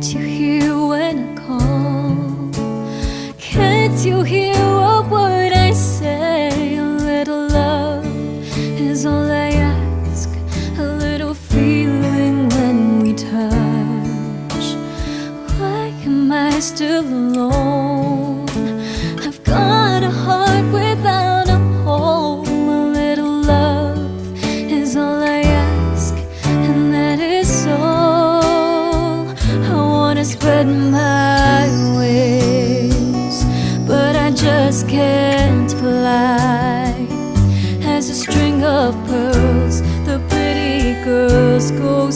Can't you hear when I call? Can't you hear a word I say? A little love is all I ask, a little feeling when we touch. Why am I still alone? I've got a heart without a home. A little love is all I ask, and that is all. I wanna spread my wings, but I just can't fly. As a string of pearls, the pretty girls go